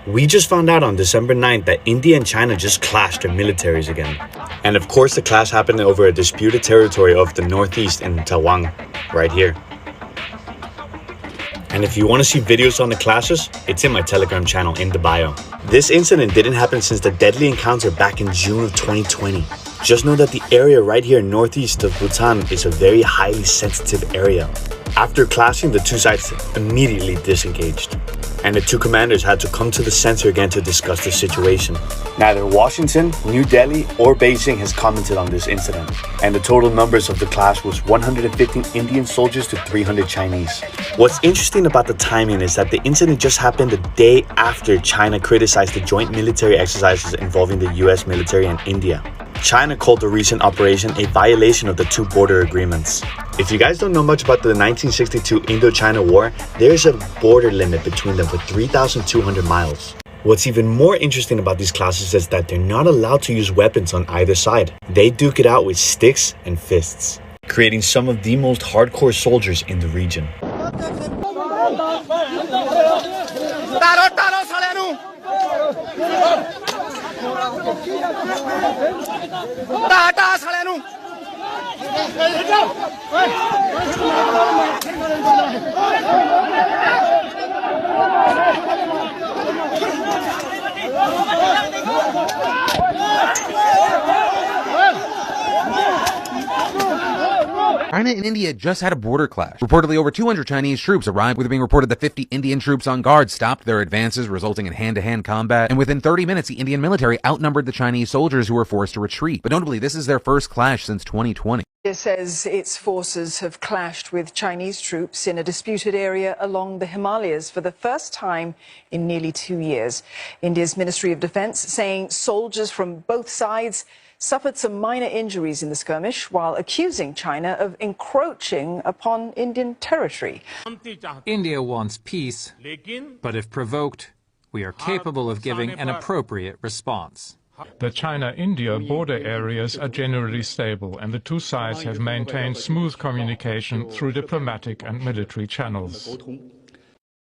We just found out on December 9th that India and China just clashed their militaries again. And of course the clash happened over a disputed territory of the northeast in Tawang, right here. And if you want to see videos on the clashes, it's in my Telegram channel in the bio. This incident didn't happen since the deadly encounter back in June of 2020. Just know that the area right here northeast of Bhutan is a very highly sensitive area. After clashing, the two sides immediately disengaged, and the two commanders had to come to the center again to discuss the situation. Neither Washington, New Delhi, or Beijing has commented on this incident, and the total numbers of the clash was 115 Indian soldiers to 300 Chinese. What's interesting about the timing is that the incident just happened the day after China criticized the joint military exercises involving the US military and India. China called the recent operation a violation of the two border agreements. If you guys don't know much about the 1962 Indo-China War, there's a border limit between them for 3,200 miles. What's even more interesting about these clashes is that they're not allowed to use weapons on either side. They duke it out with sticks and fists, creating some of the most hardcore soldiers in the region. China and India just had a border clash. Reportedly, over 200 Chinese troops arrived, with it being reported that 50 Indian troops on guard stopped their advances, resulting in hand-to-hand combat. And within 30 minutes, the Indian military outnumbered the Chinese soldiers, who were forced to retreat. But notably, this is their first clash since 2020. India says its forces have clashed with Chinese troops in a disputed area along the Himalayas for the first time in nearly 2 years. India's Ministry of Defense saying soldiers from both sides suffered some minor injuries in the skirmish, while accusing China of encroaching upon Indian territory. India wants peace, but if provoked, we are capable of giving an appropriate response. The China-India border areas are generally stable, and the two sides have maintained smooth communication through diplomatic and military channels.